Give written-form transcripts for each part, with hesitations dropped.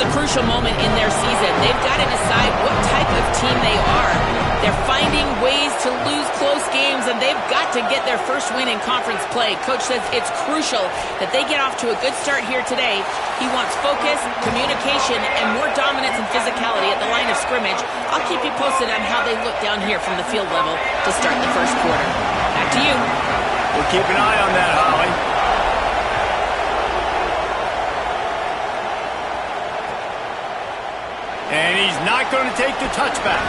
a crucial moment in their season. They've got to decide what type of team they are. They're finding ways to lose close games, and they've got to get their first win in conference play. Coach says it's crucial that they get off to a good start here today. He wants focus, communication, and more dominance and physicality at the line of scrimmage. I'll keep you posted on how they look down here from the field level to start the first quarter. Back to you. We'll keep an eye on that, Holly. And he's not going to take the touchback.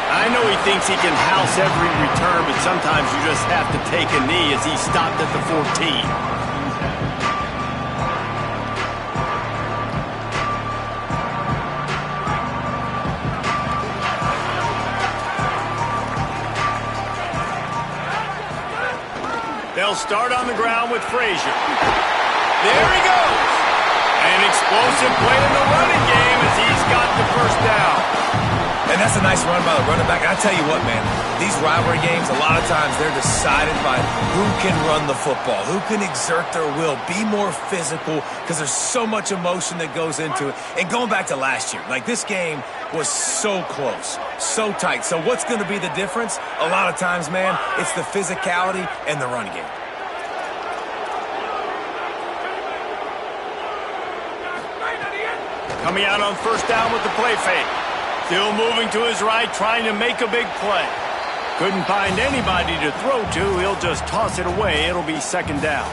I know he thinks he can house every return, but sometimes you just have to take a knee as he stopped at the 14. They'll start on the ground with Frazier. There he goes. An explosive play in the running game as he's got the first down. And that's a nice run by the running back. And I tell you what, man, these rivalry games, a lot of times they're decided by who can run the football, who can exert their will, be more physical, because there's so much emotion that goes into it. And going back to last year, like this game was so close, so tight. So what's going to be the difference? A lot of times, man, it's the physicality and the run game. Coming out on first down with the play fake. Still moving to his right, trying to make a big play. Couldn't find anybody to throw to. He'll just toss it away. It'll be second down.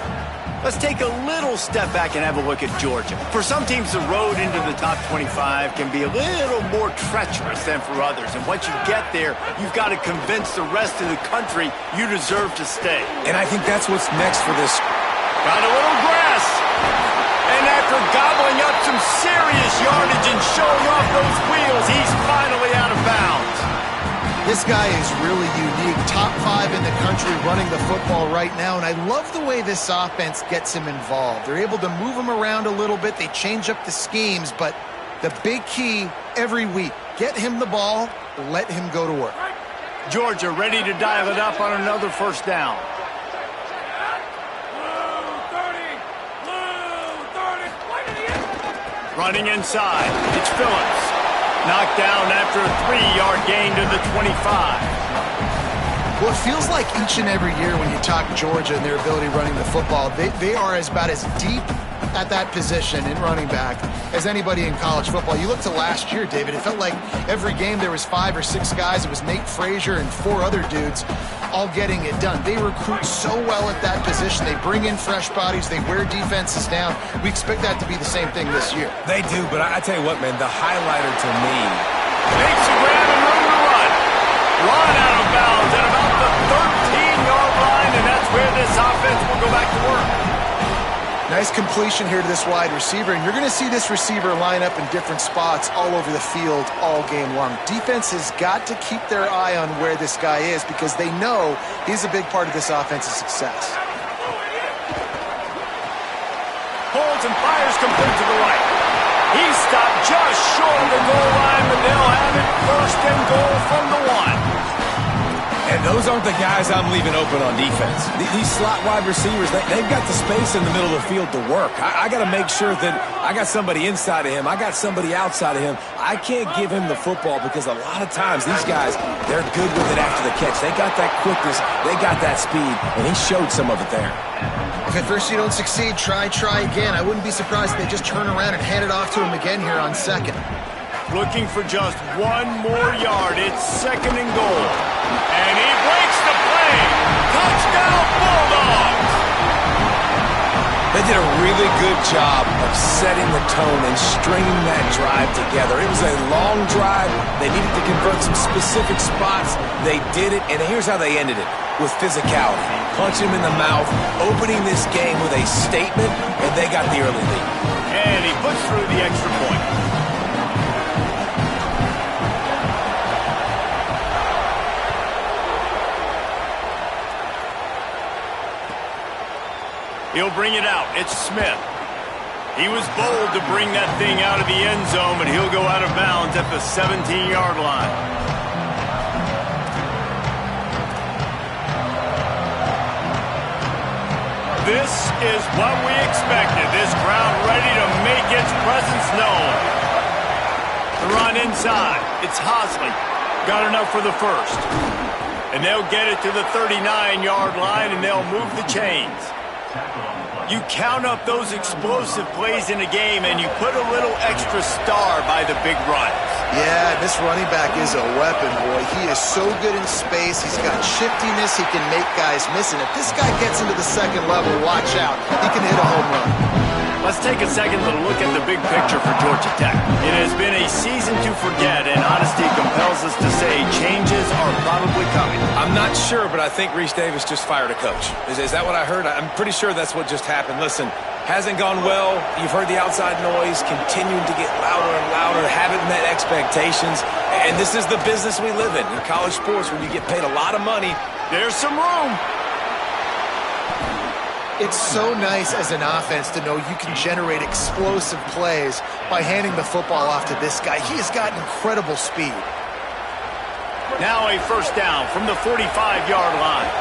Let's take a little step back and have a look at Georgia. For some teams, the road into the top 25 can be a little more treacherous than for others. And once you get there, you've got to convince the rest of the country you deserve to stay. And I think that's what's next for this. Got a little grass. And after gobbling up some serious yardage and showing off those wheels, he's finally out of bounds. This guy is really unique. Top 5 in the country running the football right now, and I love the way this offense gets him involved. They're able to move him around a little bit. They change up the schemes, but the big key every week, get him the ball, let him go to work. Georgia ready to dial it up on another first down. Running inside, it's Phillips. Knocked down after a 3-yard gain to the 25. Well, it feels like each and every year when you talk Georgia and their ability running the football, they are about as deep at that position in running back as anybody in college football. You look to last year, David, it felt like every game there was 5 or 6 guys. It was Nate Frazier and 4 other dudes all getting it done. They recruit so well at that position. They bring in fresh bodies. They wear defenses down. We expect that to be the same thing this year. They do, but I tell you what, man, the highlighter to me. Makes a grab and room to run. Run out of bounds at about the 13-yard line, and that's where this offense will go back to work. Nice completion here to this wide receiver, and you're going to see this receiver line up in different spots all over the field all game long. Defense has got to keep their eye on where this guy is because they know he's a big part of this offense's success. Holds and fires complete to the right. He's stopped just short of the goal line, but they'll have it first and goal from the 1. And those aren't the guys I'm leaving open on defense. These slot wide receivers, they've got the space in the middle of the field to work. I got to make sure that I got somebody inside of him. I got somebody outside of him. I can't give him the football because a lot of times these guys, they're good with it after the catch. They got that quickness. They got that speed, and he showed some of it there. If at first you don't succeed, try again. I wouldn't be surprised if they just turn around and hand it off to him again here on second. Looking for just 1 more yard. It's second and goal. And he breaks the play. Touchdown, Bulldogs! They did a really good job of setting the tone and stringing that drive together. It was a long drive. They needed to convert some specific spots. They did it, and here's how they ended it, with physicality. Punch him in the mouth, opening this game with a statement, and they got the early lead. And he puts through the extra point. He'll bring it out. It's Smith. He was bold to bring that thing out of the end zone, but he'll go out of bounds at the 17-yard line. This is what we expected. This crowd ready to make its presence known. The run inside. It's Hosley. Got enough for the first. And they'll get it to the 39-yard line, and they'll move the chains. You count up those explosive plays in a game, and you put a little extra star by the big runs. Yeah, this running back is a weapon, boy. He is so good in space. He's got shiftiness. He can make guys miss. And if this guy gets into the second level, watch out. He can hit a home run. Let's take a second to look at the big picture for Georgia Tech. It has been a season to forget, and honesty compels us to say changes are probably coming. I'm not sure, but I think Reese Davis just fired a coach. Is that what I heard? I'm pretty sure that's what just happened. Listen, hasn't gone well. You've heard the outside noise, continuing to get louder and louder, haven't met expectations. And this is the business we live in college sports, when you get paid a lot of money. There's some room. It's so nice as an offense to know you can generate explosive plays by handing the football off to this guy. He has got incredible speed. Now a first down from the 45-yard line.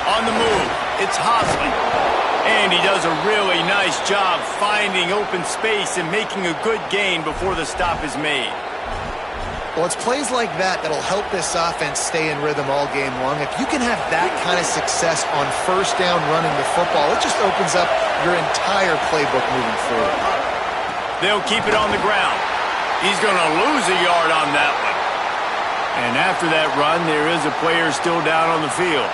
On the move, it's Hosley. And he does a really nice job finding open space and making a good gain before the stop is made. Well, it's plays like that that'll help this offense stay in rhythm all game long. If you can have that kind of success on first down running the football, it just opens up your entire playbook moving forward. They'll keep it on the ground. He's going to lose a yard on that one. And after that run, there is a player still down on the field.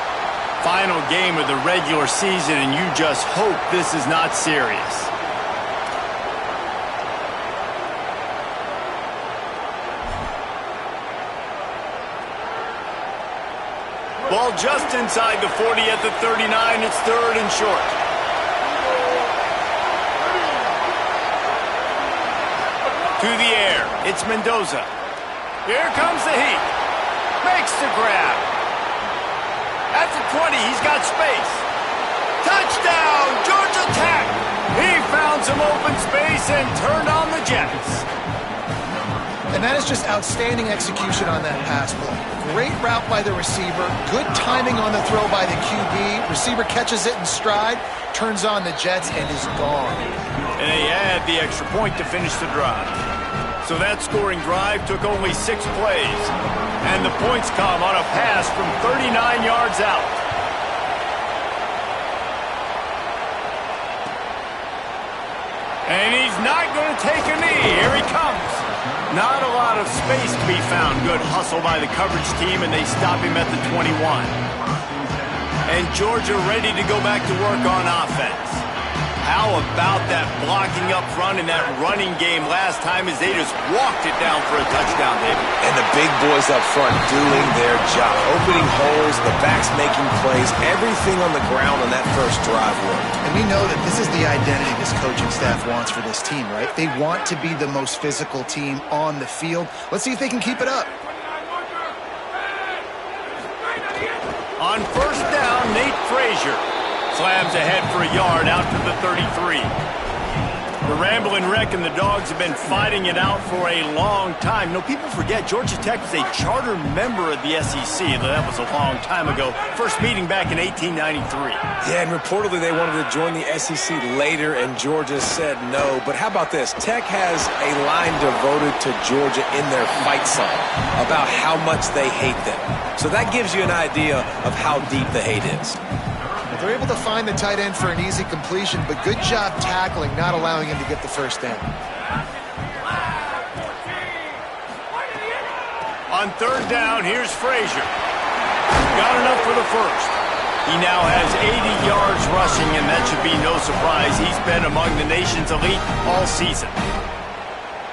Final game of the regular season, and you just hope this is not serious. Ball just inside the 40 at the 39. It's third and short. To the air. It's Mendoza. Here comes the heat. Makes the grab. At the 20, he's got space. Touchdown, Georgia Tech. He found some open space and turned on the Jets. And that is just outstanding execution on that pass play. Great route by the receiver. Good timing on the throw by the QB. Receiver catches it in stride, turns on the Jets, and is gone. And they add the extra point to finish the drive. So that scoring drive took only 6 plays. And the points come on a pass from 39 yards out. And he's not going to take a knee. Here he comes. Not a lot of space to be found. Good hustle by the coverage team, and they stop him at the 21. And Georgia ready to go back to work on offense. How about that blocking up front and that running game last time as they just walked it down for a touchdown, David? And the big boys up front doing their job. Opening holes, the backs making plays, everything on the ground on that first drive worked. And we know that this is the identity this coaching staff wants for this team, right? They want to be the most physical team on the field. Let's see if they can keep it up. On first down, Nate Frazier slams ahead for a yard out to the 33. The Ramblin' Wreck and the Dogs have been fighting it out for a long time. No, people forget Georgia Tech is a charter member of the SEC. That was a long time ago. First meeting back in 1893. Yeah, and reportedly they wanted to join the SEC later, and Georgia said no. But how about this? Tech has a line devoted to Georgia in their fight song about how much they hate them. So that gives you an idea of how deep the hate is. They're able to find the tight end for an easy completion, but good job tackling, not allowing him to get the first down. On third down, here's Frazier. Got enough for the first. He now has 80 yards rushing, and that should be no surprise. He's been among the nation's elite all season.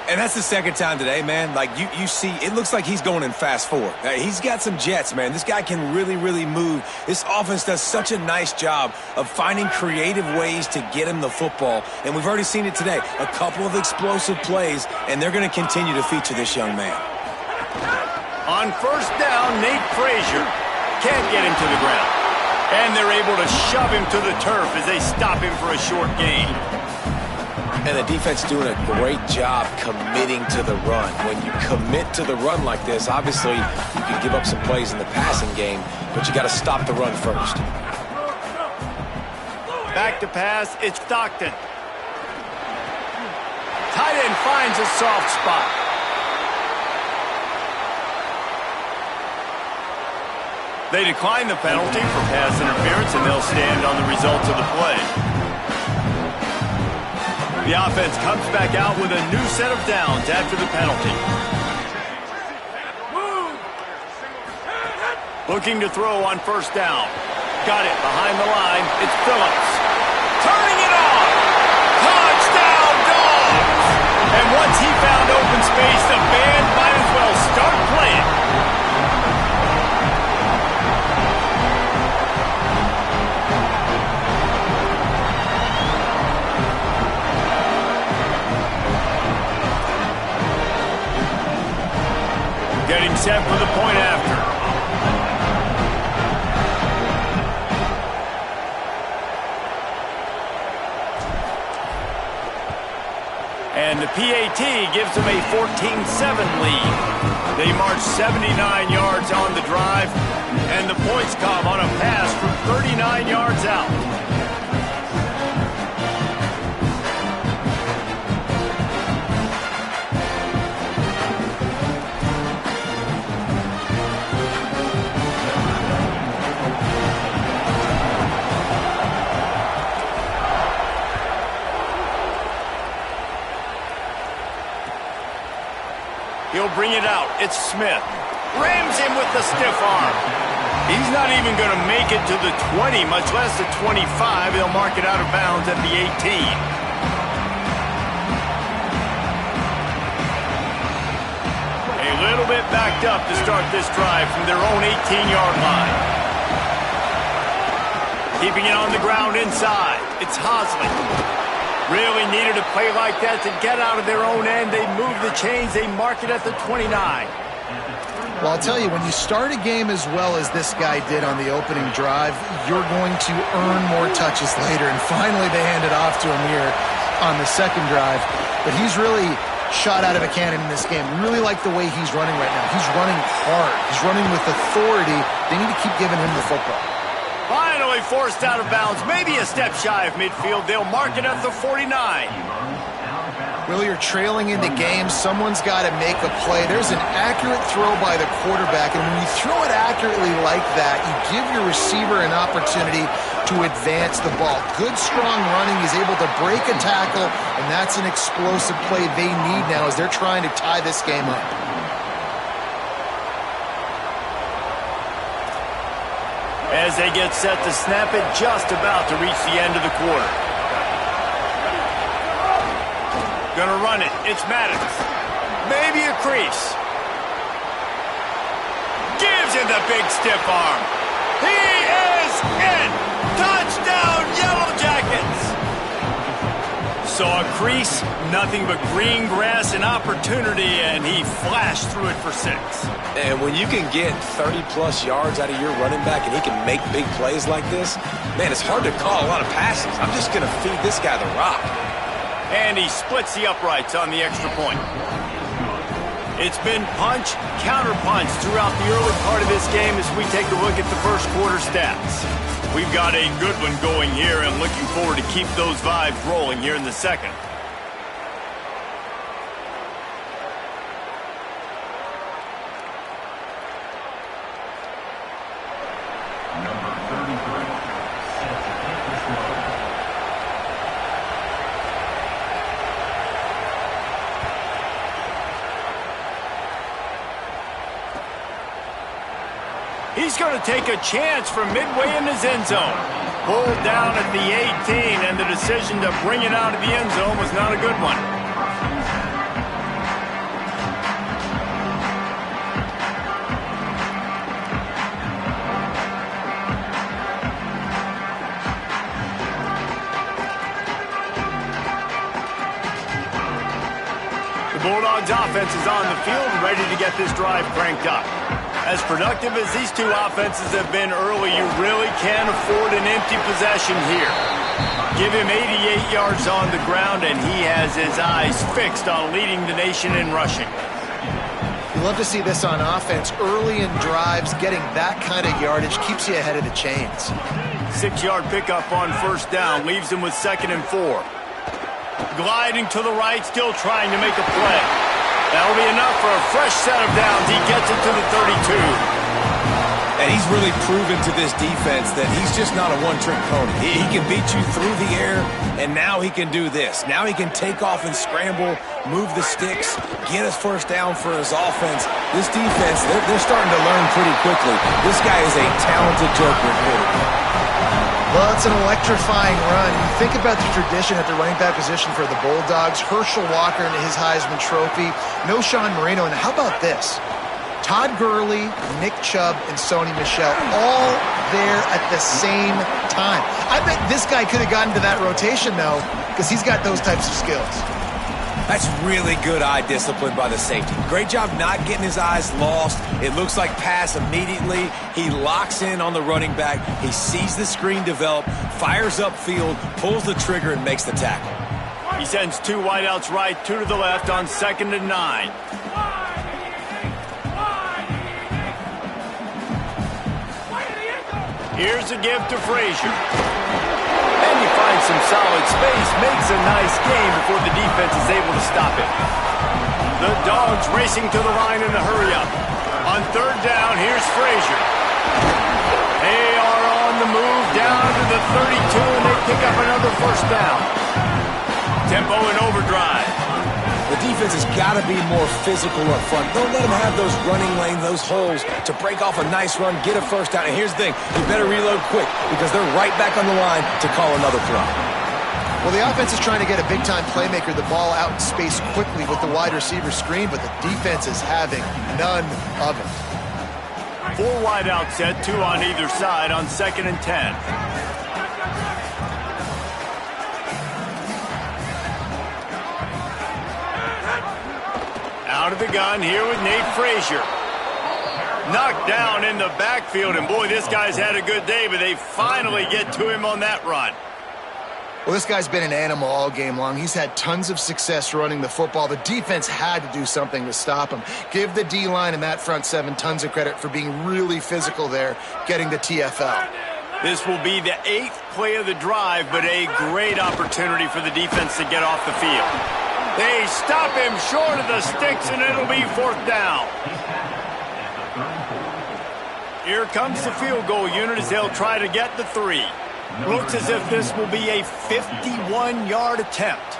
And that's the second time today, man. Like, you see, it looks like he's going in fast forward. He's got some jets, man. This guy can really, really move. This offense does such a nice job of finding creative ways to get him the football. And we've already seen it today. A couple of explosive plays, and they're going to continue to feature this young man. On first down, Nate Frazier can't get him to the ground. And they're able to shove him to the turf as they stop him for a short gain. And the defense doing a great job committing to the run. When you commit to the run like this, obviously you can give up some plays in the passing game, but you got to stop the run first. Back to pass, it's Stockton. Tight end finds a soft spot. They decline the penalty for pass interference, and they'll stand on the results of the play. The offense comes back out with a new set of downs after the penalty. Looking to throw on first down. Got it behind the line. It's Phillips. Turning it on. Touchdown, Dogs! And once he found open space, the band might as well start playing. Getting set for the point after. And the PAT gives them a 14-7 lead. They march 79 yards on the drive, and the points come on a pass from 39 yards out. He'll bring it out. It's Smith. Rams him with the stiff arm. He's not even going to make it to the 20, much less the 25. He'll mark it out of bounds at the 18. A little bit backed up to start this drive from their own 18-yard line. Keeping it on the ground inside. It's Hosley. Really needed a play like that to get out of their own end. They move the chains. They mark it at the 29. Well, I'll tell you, when you start a game as well as this guy did on the opening drive, you're going to earn more touches later. And finally, they hand it off to him here on the second drive. But he's really shot out of a cannon in this game. Really like the way he's running right now. He's running hard. He's running with authority. They need to keep giving him the football. Finally forced out of bounds, maybe a step shy of midfield. They'll mark it at the 49. Really, you're trailing into games. Someone's got to make a play. There's an accurate throw by the quarterback, and when you throw it accurately like that, you give your receiver an opportunity to advance the ball. Good, strong running. He's able to break a tackle, and that's an explosive play they need now as they're trying to tie this game up. As they get set to snap it, just about to reach the end of the quarter. Gonna run it. It's Maddox. Maybe a crease. Gives him the big stiff arm. He is in. Touchdown, Yellow Jackets. Saw a crease, nothing but green grass and opportunity, and he flashed through it for 6. And when you can get 30-plus yards out of your running back and he can make big plays like this, man, it's hard to call a lot of passes. I'm just going to feed this guy the rock. And he splits the uprights on the extra point. It's been punch, counter-punch throughout the early part of this game as we take a look at the first quarter stats. We've got a good one going here and looking forward to keep those vibes rolling here in the second. He's going to take a chance from midway in his end zone. Pulled down at the 18, and the decision to bring it out of the end zone was not a good one. The Bulldogs offense is on the field, ready to get this drive cranked up. As productive as these two offenses have been early, you really can't afford an empty possession here. Give him 88 yards on the ground, and he has his eyes fixed on leading the nation in rushing. You love to see this on offense. Early in drives, getting that kind of yardage keeps you ahead of the chains. 6-yard pickup on first down leaves him with 2nd and 4. Gliding to the right, still trying to make a play. That'll be enough for a fresh set of downs. He gets it to the 32. And he's really proven to this defense that he's just not a one-trick pony. He can beat you through the air, and now he can do this. Now he can take off and scramble, move the sticks, get his first down for his offense. This defense, they're starting to learn pretty quickly. This guy is a talented joker at quarterback. Well, it's an electrifying run. You think about the tradition at the running back position for the Bulldogs. Herschel Walker into his Heisman Trophy. No Sean Marino. And how about this? Todd Gurley, Nick Chubb, and Sony Michel all there at the same time. I bet this guy could have gotten to that rotation, though, because he's got those types of skills. That's really good eye discipline by the safety. Great job not getting his eyes lost. It looks like pass immediately. He locks in on the running back. He sees the screen develop, fires upfield, pulls the trigger, and makes the tackle. He sends 2 wideouts right, 2 to the left on 2nd and 9. Here's a give to Frazier. And he finds some solid space, makes a nice game before the defense is able to stop it. The Dogs racing to the line in a hurry-up. On 3rd down, here's Frazier. They are on the move down to the 32, and they pick up another first down. Tempo in overdrive. The defense has got to be more physical up front. Don't let them have those running lanes, those holes to break off a nice run, get a first down. And here's the thing, you better reload quick because they're right back on the line to call another throw. Well, the offense is trying to get a big-time playmaker the ball out in space quickly with the wide receiver screen, but the defense is having none of it. 4 wideout set, 2 on either side on 2nd and 10. Out of the gun here with Nate Frazier. Knocked down in the backfield, and boy, this guy's had a good day, but they finally get to him on that run. Well, this guy's been an animal all game long. He's had tons of success running the football. The defense had to do something to stop him. Give the D-line and that front 7 tons of credit for being really physical there, getting the TFL. This will be the 8th play of the drive, but a great opportunity for the defense to get off the field. They stop him short of the sticks, and it'll be 4th down. Here comes the field goal unit as they'll try to get the 3. Looks as if this will be a 51-yard attempt.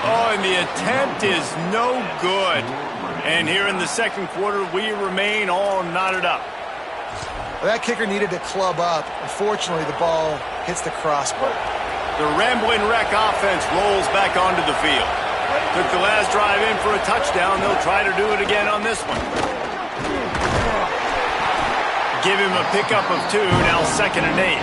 Oh, and the attempt is no good. And here in the 2nd quarter, we remain all knotted up. Well, that kicker needed to club up. Unfortunately, the ball hits the crossbar. The Ramblin' Wreck offense rolls back onto the field. Took the last drive in for a touchdown. They'll try to do it again on this one. Give him a pickup of 2, now 2nd and 8.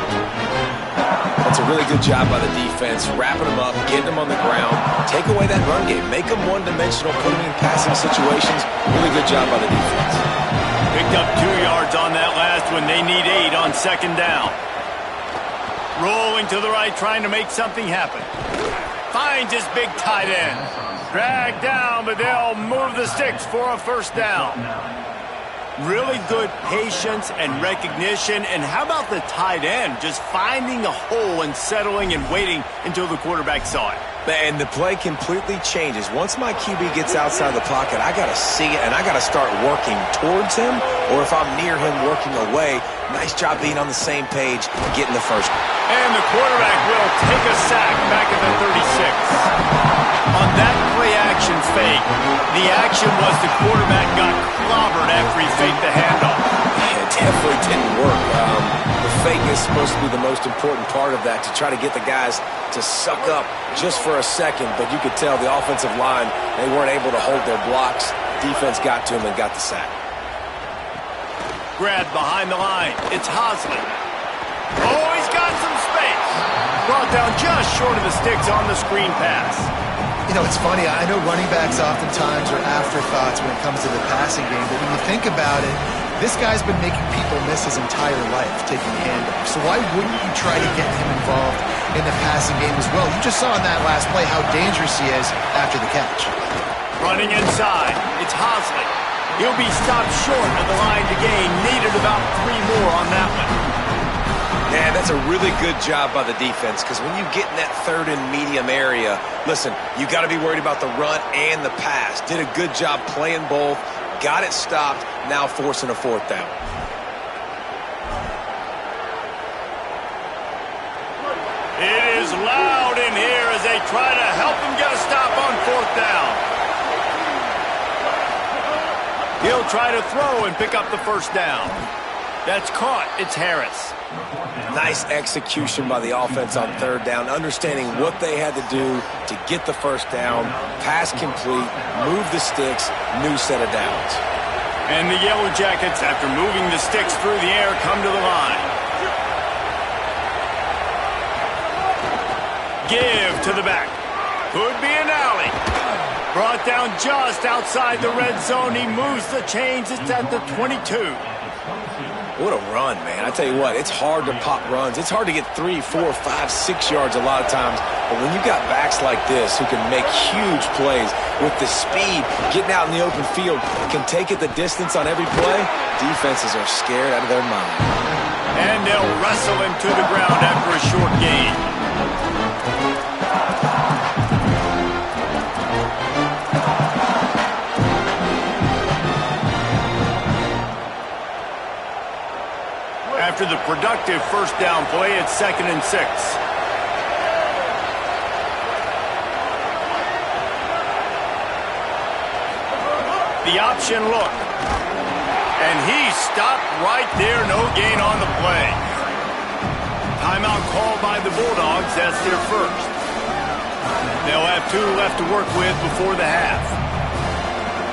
That's a really good job by the defense, wrapping them up, getting them on the ground, take away that run game, make them one-dimensional, put them in passing situations. Really good job by the defense. Picked up 2 yards on that last one. They need 8 on 2nd down. Rolling to the right, trying to make something happen. Finds his big tight end. Dragged down, but they'll move the sticks for a first down. Really good patience and recognition. And how about the tight end just finding a hole and settling and waiting until the quarterback saw it? And the play completely changes. Once my QB gets outside the pocket, I got to see it, and I got to start working towards him, or if I'm near him, working away. Nice job being on the same page, getting the first one. And the quarterback will take a sack back at the 36. On that play-action fake, the action was the quarterback got clobbered after he faked the handoff. It definitely didn't work. The fake is supposed to be the most important part of that, to try to get the guys to suck up just for a second, but you could tell the offensive line, they weren't able to hold their blocks. Defense got to him and got the sack. Grabbed behind the line. It's Hosley. Oh, he's got some space. Brought down just short of the sticks on the screen pass. You know, it's funny. I know running backs oftentimes are afterthoughts when it comes to the passing game, but when you think about it, this guy's been making people miss his entire life taking handoffs. So why wouldn't you try to get him involved in the passing game as well? You just saw in that last play how dangerous he is after the catch. Running inside, it's Hosley. He'll be stopped short of the line to gain. Needed about 3 more on that one. Man, that's a really good job by the defense, because when you get in that third and medium area, listen, you got to be worried about the run and the pass. Did a good job playing both, got it stopped, now forcing a 4th down. It is loud in here as they try to help him get a stop on 4th down. He'll try to throw and pick up the 1st down. That's caught. It's Harris. Nice execution by the offense on 3rd down, understanding what they had to do to get the 1st down, pass complete, move the sticks, new set of downs. And the Yellow Jackets, after moving the sticks through the air, come to the line. Give to the back. Could be an alley. Brought down just outside the red zone. He moves the chains. It's at the 22. What a run, man. I tell you what, it's hard to pop runs. It's hard to get 3, 4, 5, 6 yards a lot of times. But when you got backs like this who can make huge plays with the speed, getting out in the open field, can take it the distance on every play, defenses are scared out of their mind. And they'll wrestle him to the ground after a short gain. After the productive 1st down play, it's 2nd and 6. The option look. And he stopped right there. No gain on the play. Timeout called by the Bulldogs. That's their 1st. They'll have 2 left to work with before the half.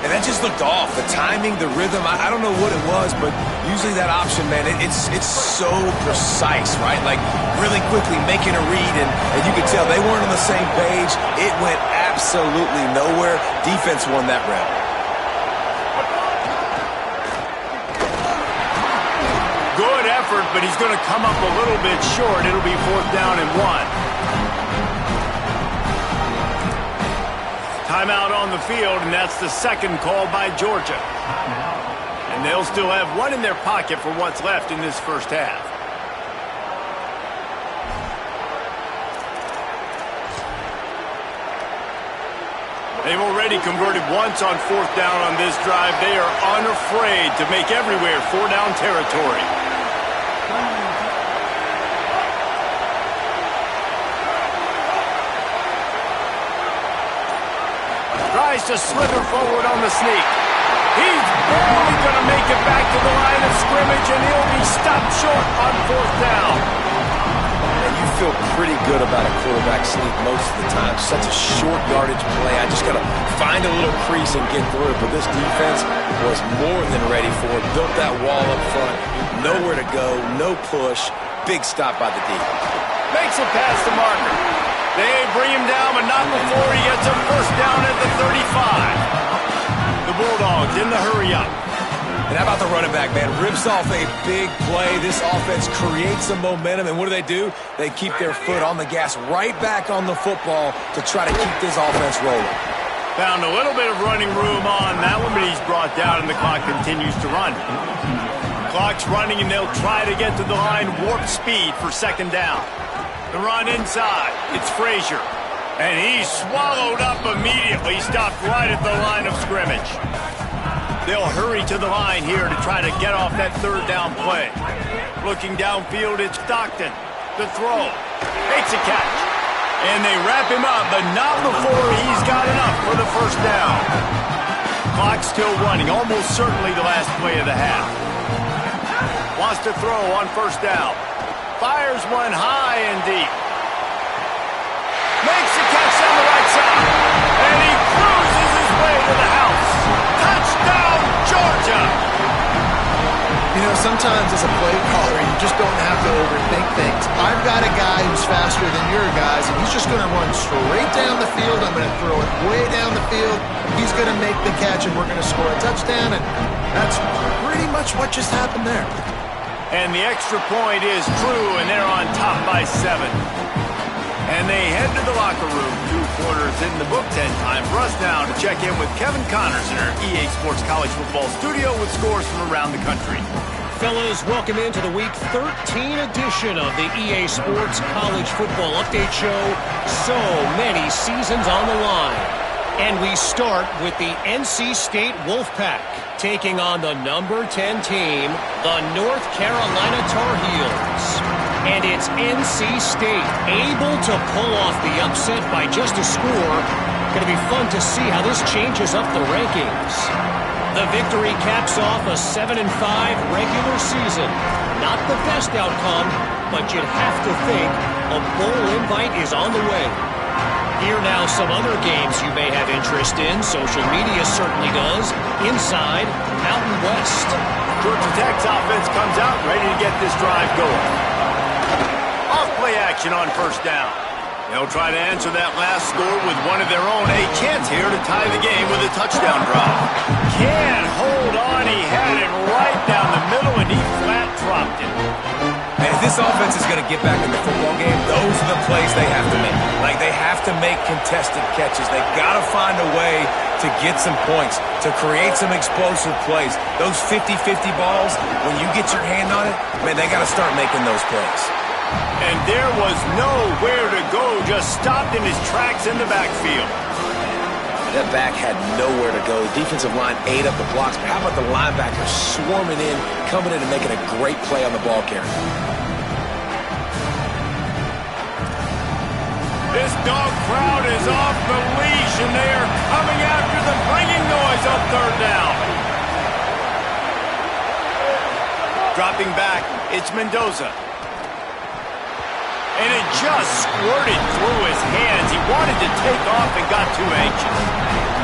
And that just looked off. The timing, the rhythm, I don't know what it was, but usually that option, man, it's so precise, right? Like really quickly making a read, and you could tell they weren't on the same page. It went absolutely nowhere. Defense won that rep. Good effort, but he's going to come up a little bit short. It'll be 4th down and 1. Timeout on the field, and that's the 2nd call by Georgia. And they'll still have 1 in their pocket for what's left in this 1st half. They've already converted once on 4th down on this drive. They are unafraid to make everywhere 4-down territory. Tries to slither forward on the sneak. He's barely going to make it back to the line of scrimmage, and he'll be stopped short on 4th down. And you feel pretty good about a quarterback sneak most of the time. Such a short yardage play. I just got to find a little crease and get through it. But this defense was more than ready for it. Built that wall up front. Nowhere to go. No push. Big stop by the D. Makes it past the marker. They bring him down, but not before he gets a 1st down at the 35. The Bulldogs in the hurry up. And how about the running back, man? Rips off a big play. This offense creates some momentum, and what do? They keep their foot on the gas, right back on the football to try to keep this offense rolling. Found a little bit of running room on that one, but he's brought down, and the clock continues to run. Clock's running, and they'll try to get to the line warp speed for 2nd down. The run inside. It's Frazier. And he's swallowed up immediately. Stopped right at the line of scrimmage. They'll hurry to the line here to try to get off that 3rd down play. Looking downfield, it's Stockton. The throw. Makes a catch. And they wrap him up, but not before he's got enough for the 1st down. Clock's still running. Almost certainly the last play of the half. Wants to throw on 1st down. Fires one high and deep. Makes the catch on the right side. And he cruises his way to the house. Touchdown, Georgia! You know, sometimes as a play caller, you just don't have to overthink things. I've got a guy who's faster than your guys, and he's just going to run straight down the field. I'm going to throw it way down the field. He's going to make the catch, and we're going to score a touchdown. And that's pretty much what just happened there. And the extra point is true, and they're on top by 7. And they head to the locker room. 2 quarters in the book, 10 time for us now to check in with Kevin Connors in our EA Sports College Football studio with scores from around the country. Fellas, welcome into the Week 13 edition of the EA Sports College Football Update Show. So many seasons on the line. And we start with the NC State Wolfpack taking on the number 10 team, the North Carolina Tar Heels. And it's NC State able to pull off the upset by just a score. Going to be fun to see how this changes up the rankings. The victory caps off a 7-5 regular season. Not the best outcome, but you'd have to think a bowl invite is on the way. Here now some other games you may have interest in. Social media certainly does. Inside Mountain West. Georgia Tech's offense comes out ready to get this drive going. Off-play action on first down. They'll try to answer that last score with one of their own. A chance here to tie the game with a touchdown drive. Can't hold on. He had it right down the middle, and he flat dropped it. And if this offense is going to get back in the football game, those are the plays they have to make. Like, they have to make contested catches. They've got to find a way to get some points, to create some explosive plays. Those 50-50 balls, when you get your hand on it, man, they got to start making those plays. And there was nowhere to go, just stopped in his tracks in the backfield. That back had nowhere to go. The defensive line ate up the blocks, but how about the linebackers swarming in, coming in and making a great play on the ball carrier? This dog crowd is off the leash, and they are coming after them, bringing noise on third down. Dropping back, it's Mendoza. And it just squirted through his hands. He wanted to take off and got too anxious.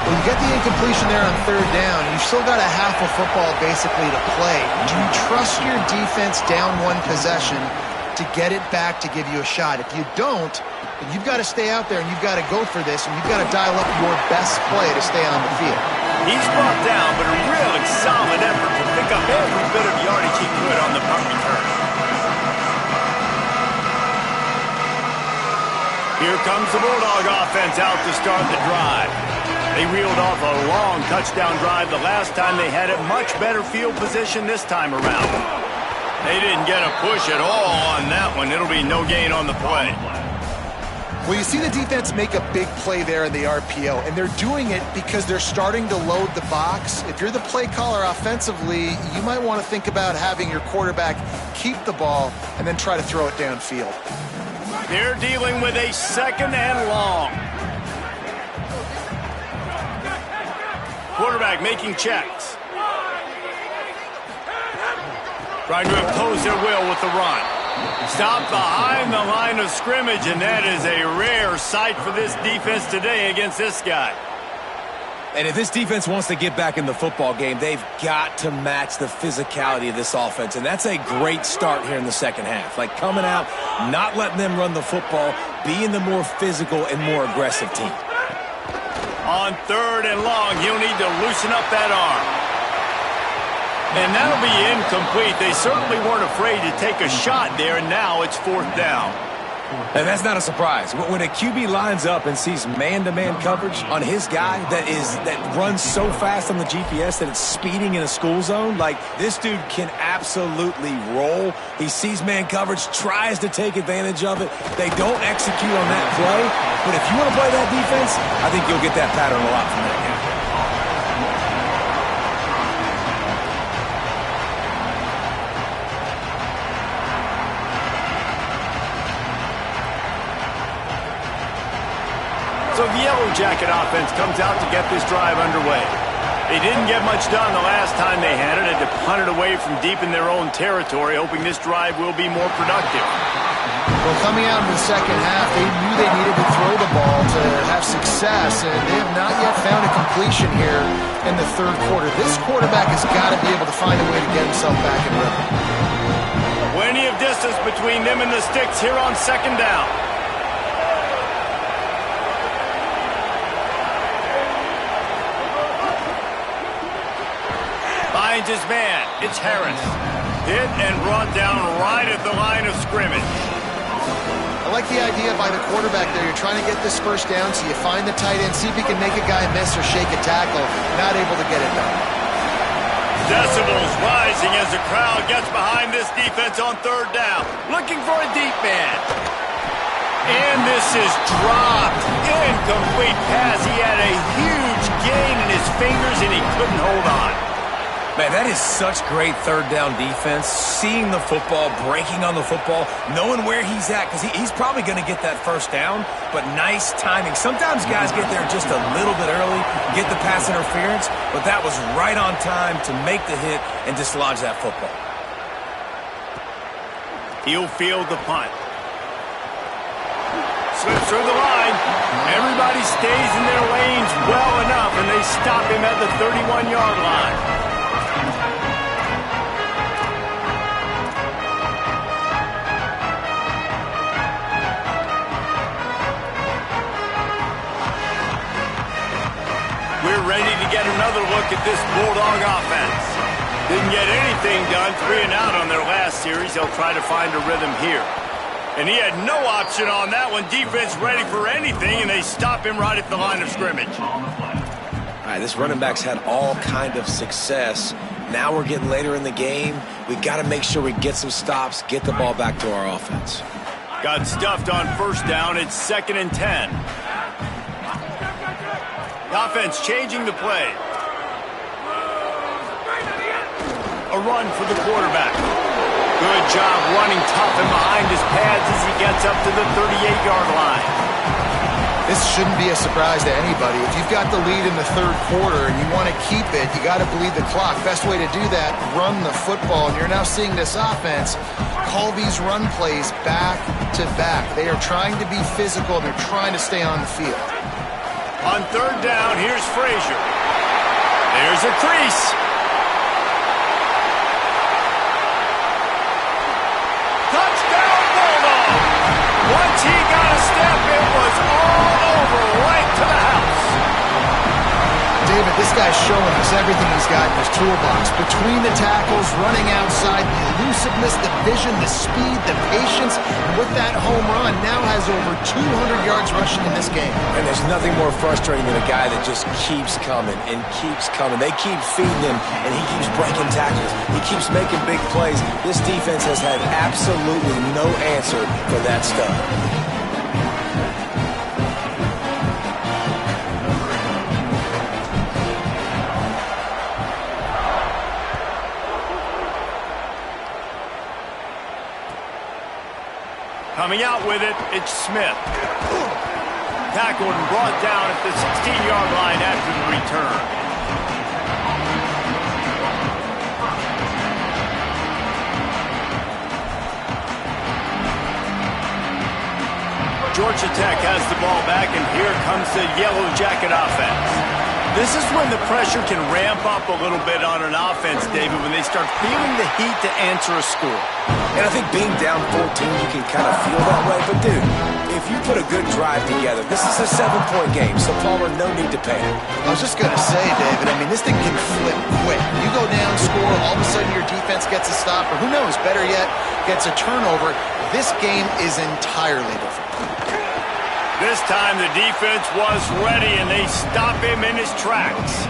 Well, you get the incompletion there on third down. You've still got a half a football basically to play. Do you trust your defense down one possession to get it back to give you a shot? If you don't, then you've got to stay out there and you've got to go for this, and you've got to dial up your best play to stay on the field. He's brought down, but a really solid effort to pick up every bit of yardage he could on the punt return. Here comes the Bulldog offense out to start the drive. They reeled off a long touchdown drive the last time. They had a much better field position this time around. They didn't get a push at all on that one. It'll be no gain on the play. Well, you see the defense make a big play there in the RPO, and they're doing it because they're starting to load the box. If you're the play caller offensively, you might want to think about having your quarterback keep the ball and then try to throw it downfield. They're dealing with a 2nd and long. Quarterback making checks. Trying to impose their will with the run. Stop behind the line of scrimmage, and that is a rare sight for this defense today against this guy. And if this defense wants to get back in the football game, they've got to match the physicality of this offense. And that's a great start here in the second half. Like, coming out, not letting them run the football, being the more physical and more aggressive team. On 3rd and long, he'll need to loosen up that arm. And that'll be incomplete. They certainly weren't afraid to take a shot there, and now it's 4th down. And that's not a surprise. When a QB lines up and sees man-to-man coverage on his guy that runs so fast on the GPS that it's speeding in a school zone, like, this dude can absolutely roll. He sees man coverage, tries to take advantage of it. They don't execute on that play. But if you want to play that defense, I think you'll get that pattern a lot from that guy. So the Yellow Jacket offense comes out to get this drive underway. They didn't get much done the last time they had it, and to punt it away from deep in their own territory, hoping this drive will be more productive. Well, coming out in the second half, they knew they needed to throw the ball to have success, and they have not yet found a completion here in the third quarter. This quarterback has got to be able to find a way to get himself back in rhythm. Plenty of distance between them and the sticks here on 2nd down. Finds his man. It's Harris. Hit and brought down right at the line of scrimmage. A like the idea by the quarterback there. You're trying to get this first down, so you find the tight end, see if he can make a guy miss or shake a tackle. Not able to get it done. Decibels rising as the crowd gets behind this defense on third down. Looking for a deep man. And this is dropped. Incomplete pass. He had a huge gain in his fingers, and he couldn't hold on. Man, that is such great third down defense. Seeing the football, breaking on the football, knowing where he's at, because he's probably going to get that first down, but nice timing. Sometimes guys get there just a little bit early, get the pass interference, but that was right on time to make the hit and dislodge that football. He'll field the punt. Slips through the line. Everybody stays in their lanes well enough, and they stop him at the 31-yard line. We're ready to get another look at this Bulldog offense. Didn't get anything done, 3 and out on their last series. They'll try to find a rhythm here. And he had no option on that one. Defense ready for anything, and they stop him right at the line of scrimmage. All right, this running back's had all kind of success. Now we're getting later in the game. We got to make sure we get some stops, get the ball back to our offense. Got stuffed on first down. It's 2nd and 10. The offense changing the play. A run for the quarterback. Good job running tough and behind his pads as he gets up to the 38-yard line. This shouldn't be a surprise to anybody. If you've got the lead in the third quarter and you want to keep it, you got to bleed the clock. Best way to do that, run the football. And you're now seeing this offense call these run plays back to back. They are trying to be physical. They're trying to stay on the field. On third down, here's Frazier. There's a crease. Touchdown, Bulldog! Once he got a step, it was all over, right to the house. David, this guy's showing us everything he's got in his toolbox. Between the tackles, running outside, the elusiveness, the vision, the speed, the patience. And with that home run, now has over 200 yards rushing in this game. And there's nothing more frustrating than a guy that just keeps coming and keeps coming. They keep feeding him, and he keeps breaking tackles. He keeps making big plays. This defense has had absolutely no answer for that stuff. Coming out with it, it's Smith. Tackled and brought down at the 16-yard line after the return. Georgia Tech has the ball back, and here comes the Yellow Jacket offense. This is when the pressure can ramp up a little bit on an offense, David, when they start feeling the heat to answer a score. And I think being down 14, you can kind of feel that way. But, dude, if you put a good drive together, this is a 7-point game, so Palmer, no need to panic. I was just going to say, David, I mean, this thing can flip quick. You go down, score, all of a sudden your defense gets a stop, or who knows, better yet, gets a turnover. This game is entirely different. This time the defense was ready, and they stop him in his tracks.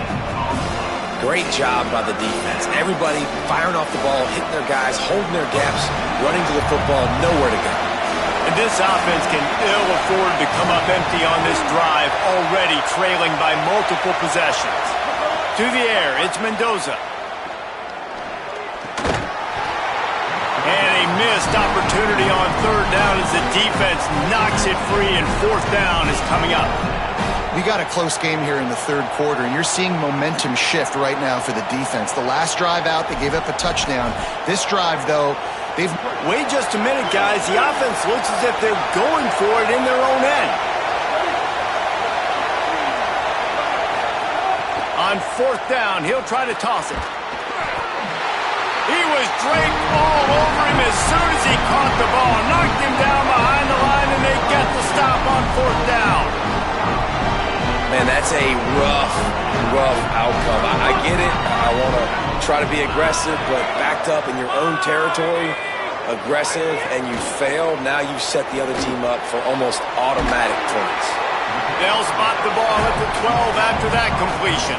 Great job by the defense. Everybody firing off the ball, hitting their guys, holding their gaps, running to the football, nowhere to go. And this offense can ill afford to come up empty on this drive, already trailing by multiple possessions. To the air, it's Mendoza. And a missed opportunity on third down as the defense knocks it free, and fourth down is coming up. We got a close game here in the third quarter, and you're seeing momentum shift right now for the defense. The last drive out, they gave up a touchdown. This drive, though, they've... Wait just a minute, guys. The offense looks as if they're going for it in their own end. On fourth down, he'll try to toss it. He was draped all over him as soon as he caught the ball. Knocked him down behind the line, and they get the stop on fourth down. Man, that's a rough outcome. I get it. I want to try to be aggressive, but backed up in your own territory, aggressive and you fail, now you've set the other team up for almost automatic points. They'll spot the ball at the 12 after that completion.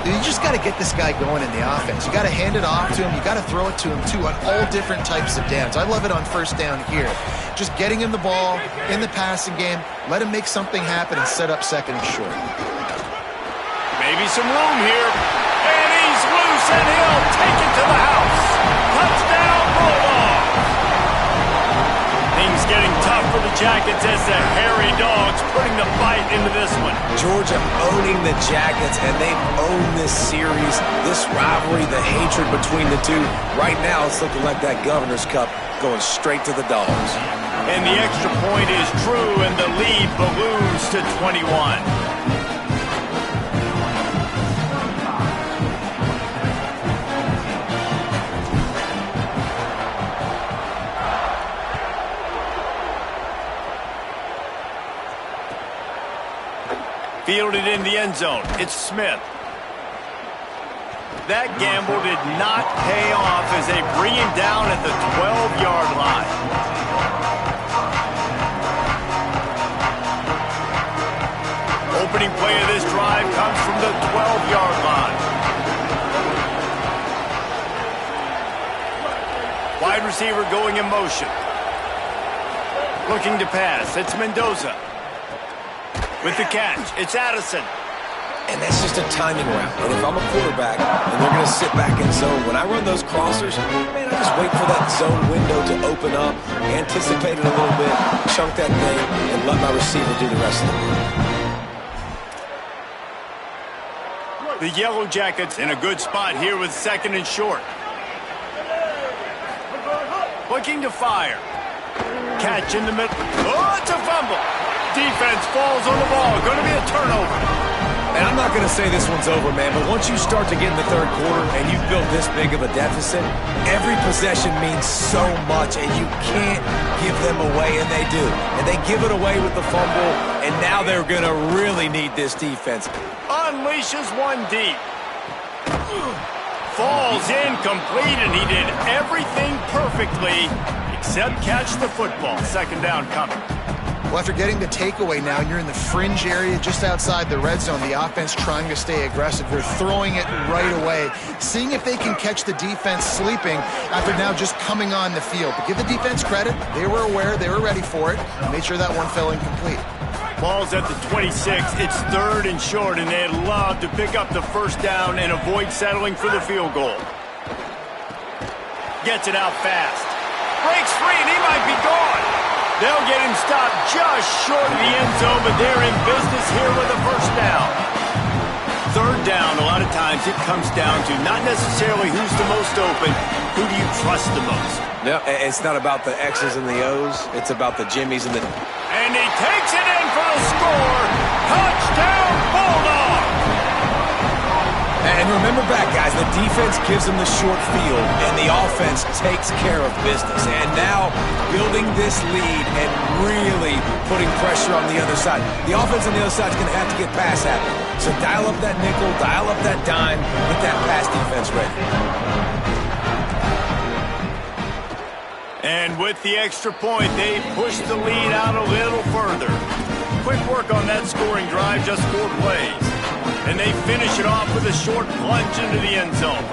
You just got to get this guy going in the offense. You got to hand it off to him. You got to throw it to him, too, on all different types of downs. I love it on first down here. Just getting him the ball in the passing game, let him make something happen and set up second and short. Maybe some room here. And he's loose, and he'll take it to the house. Touchdown, Bulldogs. Things getting tough for the Jackets as the hairy dogs putting the fight into this one. Georgia owning the Jackets, and they've owned this series, this rivalry, the hatred between the two. Right now, it's looking like that Governor's Cup going straight to the Dogs. And the extra point is true, and the lead balloons to 21. Fielded in the end zone. It's Smith. That gamble did not pay off as they bring him down at the 12-yard line. Opening play of this drive comes from the 12-yard line. Wide receiver going in motion. Looking to pass. It's Mendoza. With the catch, it's Addison. And that's just a timing route. And if I'm a quarterback and they're going to sit back in zone, when I run those crossers, man, I just wait for that zone window to open up, anticipate it a little bit, chunk that thing, and let my receiver do the rest of it. The Yellow Jackets in a good spot here with second and short. Looking to fire. Catch in the middle. Oh, it's a fumble. Defense falls on the ball. Going to be a turnover. And I'm not going to say this one's over, man, but once you start to get in the third quarter and you've built this big of a deficit, every possession means so much, and you can't give them away, and they do. And they give it away with the fumble, and now they're going to really need this defense. Unleashes one deep. Falls incomplete, and he did everything perfectly except catch the football. Second down coming. Well, after getting the takeaway now, you're in the fringe area just outside the red zone. The offense trying to stay aggressive. They're throwing it right away, seeing if they can catch the defense sleeping after now just coming on the field. But give the defense credit. They were aware. They were ready for it. Made sure that one fell incomplete. Ball's at the 26. It's third and short, and they'd love to pick up the first down and avoid settling for the field goal. Gets it out fast. Breaks free, and he might be gone. They'll get him stopped just short of the end zone, but they're in business here with a first down. Third down, a lot of times it comes down to not necessarily who's the most open, who do you trust the most? No, it's not about the X's and the O's. It's about the Jimmies and the... And he takes it in for the score. Touchdown, Bulldogs! And remember back, guys, the defense gives them the short field, and the offense takes care of business. And now building this lead and really putting pressure on the other side. The offense on the other side is going to have to get pass happy. So dial up that nickel, dial up that dime, get that pass defense ready. And with the extra point, they push the lead out a little further. Quick work on that scoring drive, just 4 plays. And they finish it off with a short plunge into the end zone.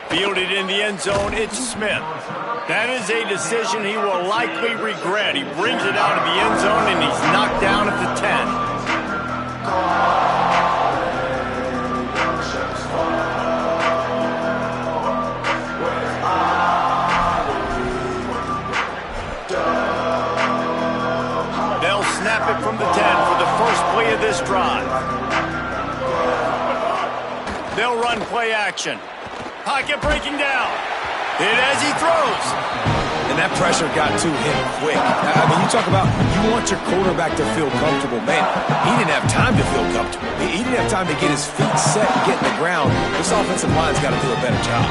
Fielded in the end zone, it's Smith. That is a decision he will likely regret. He brings it out of the end zone, and he's knocked down at the 10. From the 10 for the first play of this drive. They'll run play action. Pocket breaking down. Hit as he throws. And that pressure got to him quick. I mean, you talk about you want your quarterback to feel comfortable. Man, he didn't have time to feel comfortable. He didn't have time to get his feet set and get in the ground. This offensive line's got to do a better job.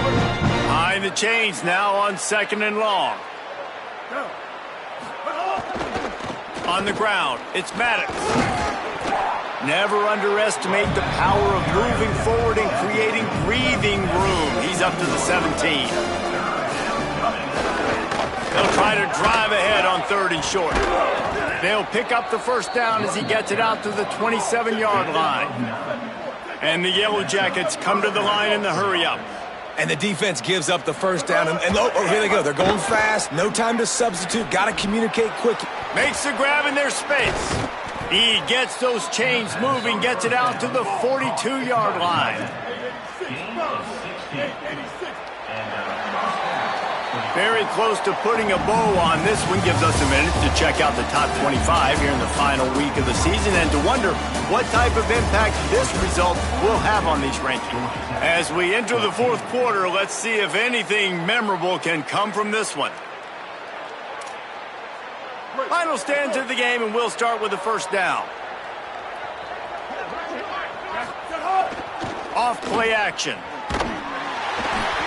Behind the chains now on second and long. On the ground, it's Maddox. Never underestimate the power of moving forward and creating breathing room. He's up to the 17. They'll try to drive ahead on 3rd and short. They'll pick up the first down as he gets it out to the 27-yard line. And the Yellow Jackets come to the line in the hurry-up. And the defense gives up the first down. And here they go. They're going fast. No time to substitute. Got to communicate quick. Makes the grab in their space. He gets those chains moving, gets it out to the 42-yard line. Very close to putting a bow on this one. Gives us a minute to check out the top 25 here in the final week of the season and to wonder what type of impact this result will have on these rankings. As we enter the 4th quarter, let's see if anything memorable can come from this one. Final stands of the game, and we'll start with the first down. Off play action.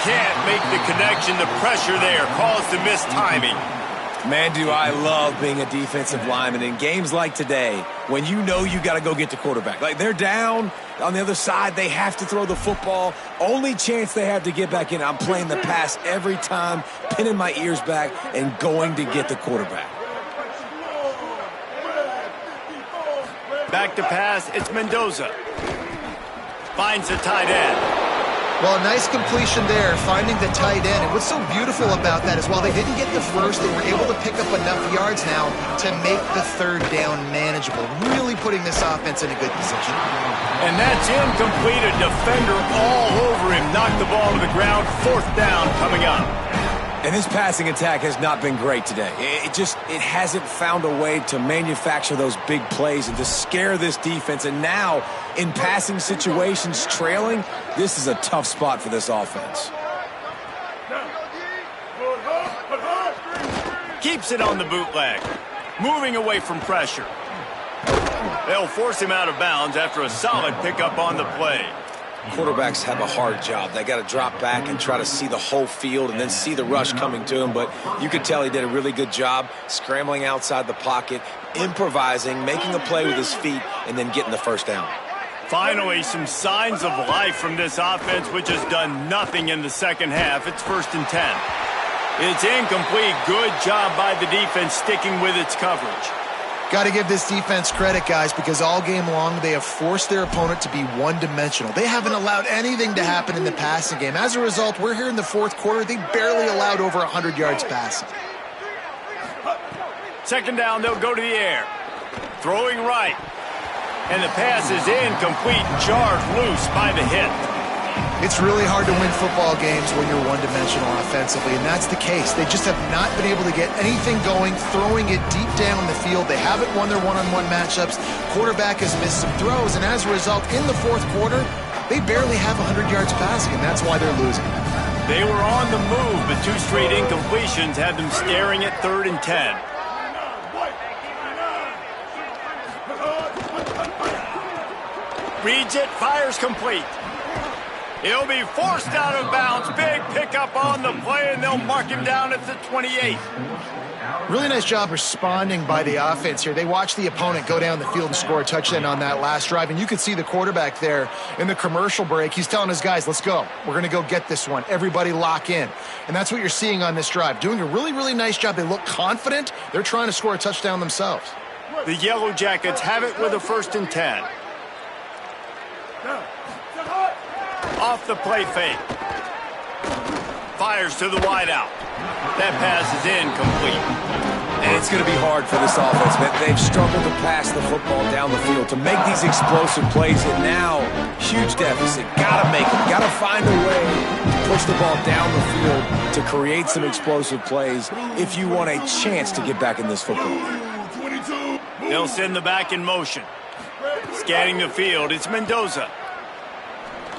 Can't make the connection. The pressure there caused the missed timing. Man, do I love being a defensive lineman in games like today when you know you got to go get the quarterback. Like, they're down on the other side. They have to throw the football. Only chance they have to get back in. I'm playing the pass every time, pinning my ears back and going to get the quarterback. Back to pass, it's Mendoza. Finds the tight end. Well, a nice completion there, finding the tight end. And what's so beautiful about that is while they didn't get the first, they were able to pick up enough yards now to make the 3rd down manageable. Really putting this offense in a good position. And that's incomplete. A defender all over him. Knocked the ball to the ground. 4th down coming up. And this passing attack has not been great today. It hasn't found a way to manufacture those big plays and to scare this defense. And now, in passing situations, trailing, this is a tough spot for this offense. Keeps it on the bootleg. Moving away from pressure. They'll force him out of bounds after a solid pickup on the play. Quarterbacks have a hard job. They got to drop back and try to see the whole field and then see the rush coming to him. But you could tell he did a really good job scrambling outside the pocket, improvising, making a play with his feet, and then getting the first down. Finally, some signs of life from this offense, which has done nothing in the second half. It's 1st and 10. It's incomplete. Good job by the defense sticking with its coverage. Got to give this defense credit, guys, because all game long they have forced their opponent to be one-dimensional. They haven't allowed anything to happen in the passing game. As a result, we're here in the 4th quarter. They barely allowed over 100 yards passing. 2nd down, they'll go to the air. Throwing right. And the pass is incomplete, jarred loose by the hit. It's really hard to win football games when you're one-dimensional offensively, and that's the case. They just have not been able to get anything going, throwing it deep down the field. They haven't won their one-on-one matchups. Quarterback has missed some throws, and as a result, in the 4th quarter, they barely have 100 yards passing, and that's why they're losing. They were on the move, but 2 straight incompletions had them staring at 3rd and 10. Reads it, fires complete. He'll be forced out of bounds. Big pickup on the play, and they'll mark him down at the 28. Really nice job responding by the offense here. They watched the opponent go down the field and score a touchdown on that last drive, and you could see the quarterback there in the commercial break. He's telling his guys, let's go. We're going to go get this one. Everybody lock in. And that's what you're seeing on this drive. Doing a really, really nice job. They look confident. They're trying to score a touchdown themselves. The Yellow Jackets have it with a 1st and 10. Off the play fake. Fires to the wideout. That pass is incomplete. And it's going to be hard for this offense, man. They've struggled to pass the football down the field, to make these explosive plays, and now, huge deficit. Got to make them. Got to find a way to push the ball down the field to create some explosive plays if you want a chance to get back in this football. They'll send the back in motion. Scanning the field, it's Mendoza.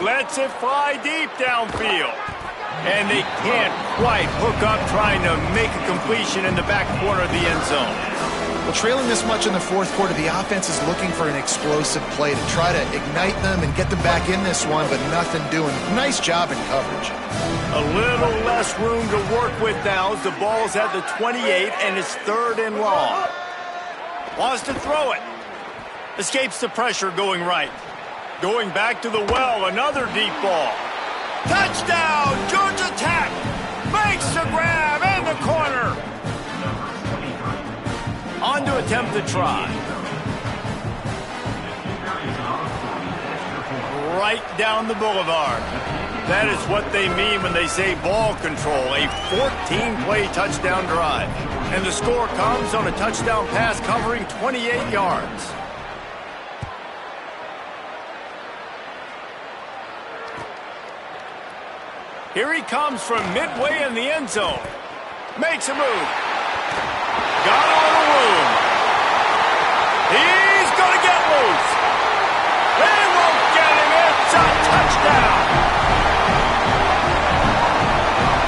Lets it fly deep downfield. And they can't quite hook up trying to make a completion in the back corner of the end zone. Well, trailing this much in the fourth quarter, the offense is looking for an explosive play to try to ignite them and get them back in this one, but nothing doing. Nice job in coverage. A little less room to work with now as the ball's at the 28 and it's 3rd and long. Wants to throw it. Escapes the pressure going right. Going back to the well, another deep ball. Touchdown, Georgia Tech! Makes the grab in the corner. On to attempt the try. Right down the boulevard. That is what they mean when they say ball control. A 14-play touchdown drive. And the score comes on a touchdown pass covering 28 yards. Here he comes from midway in the end zone. Makes a move. Got all the room. He's going to get loose. They won't get him. It's a touchdown.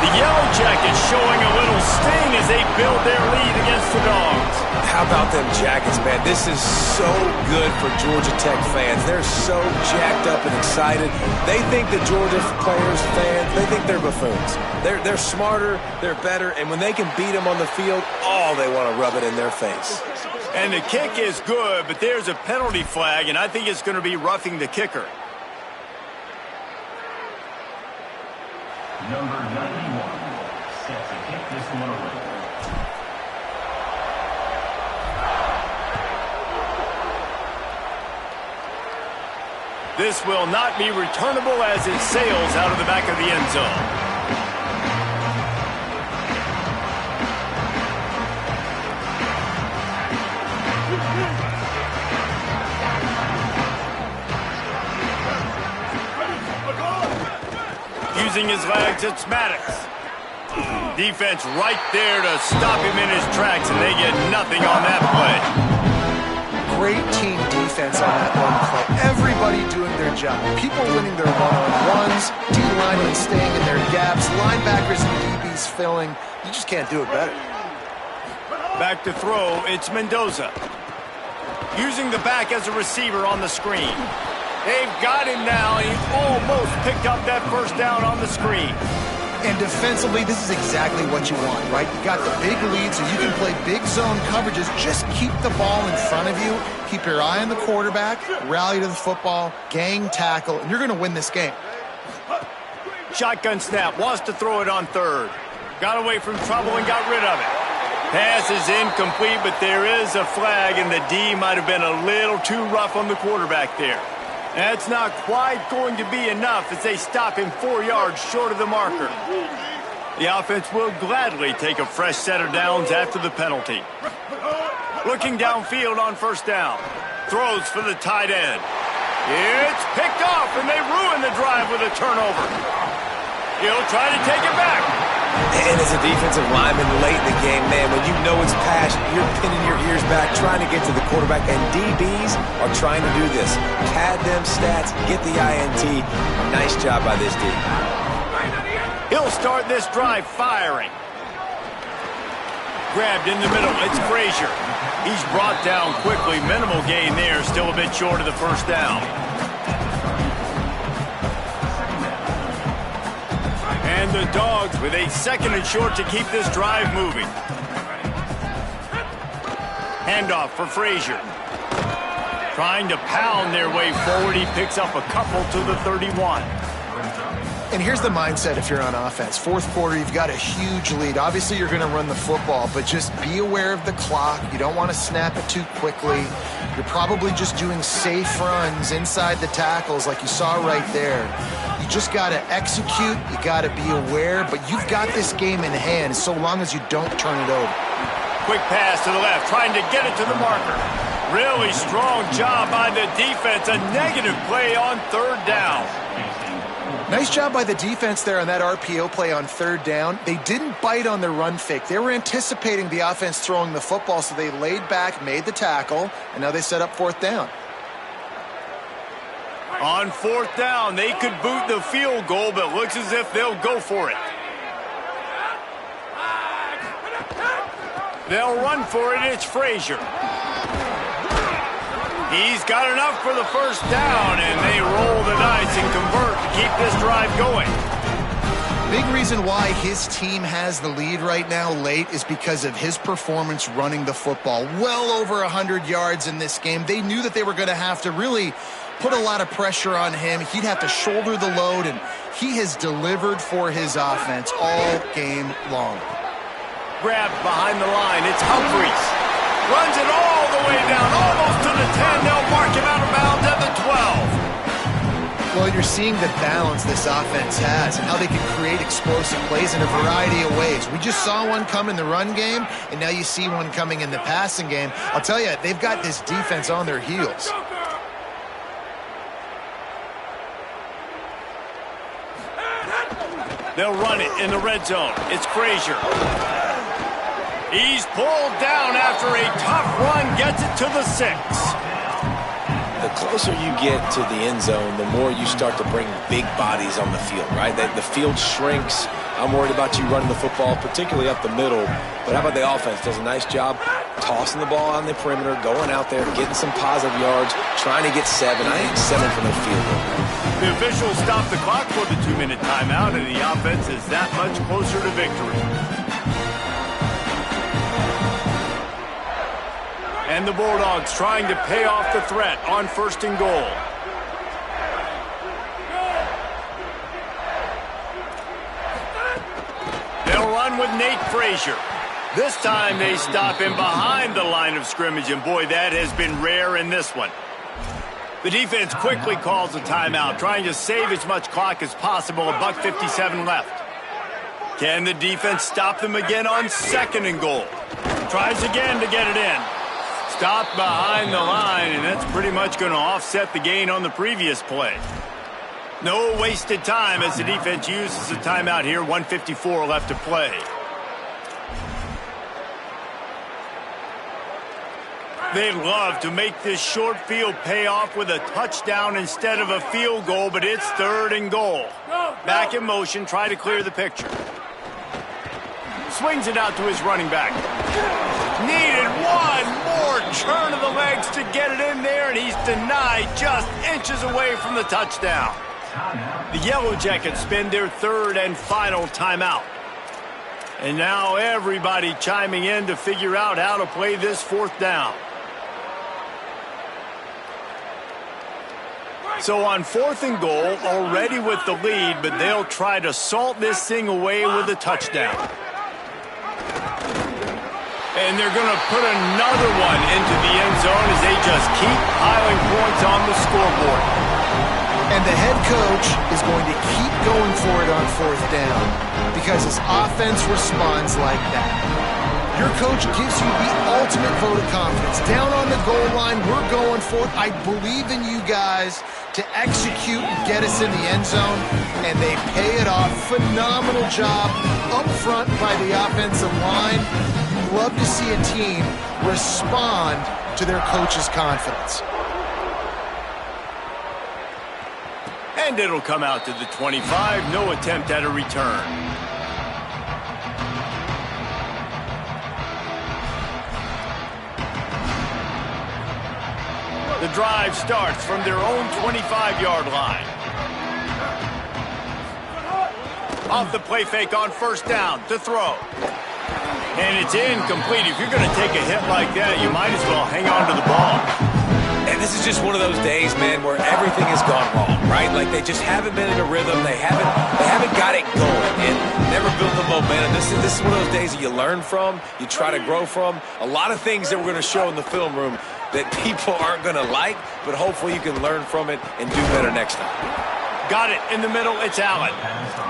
The Yellow Jackets showing a little sting as they build their lead against the Dogs. How about them Jackets, man? This is so good for Georgia Tech fans. They're so jacked up and excited. They think the Georgia players, fans, they think they're buffoons. They're smarter, they're better, and when they can beat them on the field, they want to rub it in their face. And the kick is good, but there's a penalty flag, and I think it's going to be roughing the kicker. Number 91 set to kick this one away. This will not be returnable as it sails out of the back of the end zone. Using his legs, it's Maddox. Defense right there to stop him in his tracks, and they get nothing on that play. Great team defense on that one play. Everybody doing their job. People winning their one-on-ones, D-linemen staying in their gaps, linebackers and DBs filling. You just can't do it better. Back to throw, it's Mendoza. Using the back as a receiver on the screen. They've got him now, and he almost picked up that first down on the screen. And defensively, this is exactly what you want, right? You got the big lead, so you can play big zone coverages. Just keep the ball in front of you. Keep your eye on the quarterback, rally to the football, gang tackle, and you're going to win this game. Shotgun snap, wants to throw it on third. Got away from trouble and got rid of it. Pass is incomplete, but there is a flag, and the D might have been a little too rough on the quarterback there. That's not quite going to be enough as they stop him 4 yards short of the marker. The offense will gladly take a fresh set of downs after the penalty. Looking downfield on first down. Throws for the tight end. It's picked off, and they ruin the drive with a turnover. He'll try to take it back. And as a defensive lineman late in the game, man, when you know it's passed, you're pinning your ears back, trying to get to the quarterback, and DBs are trying to do this. Pad them stats, get the INT. Nice job by this D. He'll start this drive firing. Grabbed in the middle, it's Frazier. He's brought down quickly, minimal gain there, still a bit short of the first down. And the Dogs with a 2nd and short to keep this drive moving. Handoff for Frazier. Trying to pound their way forward. He picks up a couple to the 31. And here's the mindset if you're on offense. Fourth quarter, you've got a huge lead. Obviously, you're going to run the football, but just be aware of the clock. You don't want to snap it too quickly. You're probably just doing safe runs inside the tackles like you saw right there. You just got to execute. You got to be aware, but you've got this game in hand so long as you don't turn it over. Quick pass to the left, trying to get it to the marker. Really strong job by the defense. A negative play on third down. Nice job by the defense there on that RPO play on third down. They didn't bite on their run fake. They were anticipating the offense throwing the football, so they laid back, made the tackle, and now they set up fourth down. On fourth down, they could boot the field goal, but looks as if they'll go for it. They'll run for it. It's Frazier. He's got enough for the first down, and they roll the dice and convert to keep this drive going. Big reason why his team has the lead right now late is because of his performance running the football. Well over 100 yards in this game. They knew that they were going to have to really put a lot of pressure on him. He'd have to shoulder the load, and he has delivered for his offense all game long. Grabbed behind the line. It's Humphries. Runs it all the way down, almost to the 10. They'll mark him out of bounds at the 12. Well, you're seeing the balance this offense has and how they can create explosive plays in a variety of ways. We just saw one come in the run game, and now you see one coming in the passing game. I'll tell you, they've got this defense on their heels. They'll run it in the red zone. It's Frazier. He's pulled down after a tough run, gets it to the 6. The closer you get to the end zone, the more you start to bring big bodies on the field, right? The field shrinks. I'm worried about you running the football, particularly up the middle. But how about the offense? Does a nice job tossing the ball on the perimeter, going out there, getting some positive yards, trying to get 7. I think 7 from the field goal. The officials stop the clock for the 2-minute timeout, and the offense is that much closer to victory. And the Bulldogs trying to pay off the threat on 1st and goal. They'll run with Nate Frazier. This time they stop him behind the line of scrimmage, and boy, that has been rare in this one. The defense quickly calls a timeout, trying to save as much clock as possible. $1:57 left. Can the defense stop them again on 2nd and goal? Tries again to get it in. Stopped behind the line, and that's pretty much going to offset the gain on the previous play. No wasted time as the defense uses a timeout here. 1:54 left to play. They'd love to make this short field pay off with a touchdown instead of a field goal, but it's 3rd and goal. Back in motion, try to clear the picture. Swings it out to his running back. Needed one more turn of the legs to get it in there, and he's denied just inches away from the touchdown. The Yellow Jackets spend their 3rd and final timeout. And now everybody chiming in to figure out how to play this 4th down. So on 4th and goal, already with the lead, but they'll try to salt this thing away with a touchdown. And they're going to put another one into the end zone as they just keep piling points on the scoreboard. And the head coach is going to keep going for it on 4th down because his offense responds like that. Your coach gives you the ultimate vote of confidence. Down on the goal line, we're going for it. I believe in you guys to execute and get us in the end zone, and they pay it off. Phenomenal job up front by the offensive line. You love to see a team respond to their coach's confidence. And it'll come out to the 25. No attempt at a return. The drive starts from their own 25-yard line. Off the play fake on 1st down to throw. And it's incomplete. If you're going to take a hit like that, you might as well hang on to the ball. And this is just one of those days, man, where everything has gone wrong, right? Like they just haven't been in a rhythm. They haven't got it going and never built the momentum. This is one of those days that you learn from, you try to grow from. A lot of things that we're going to show in the film room that people aren't going to like, but hopefully you can learn from it and do better next time. Got it in the middle. It's Allen.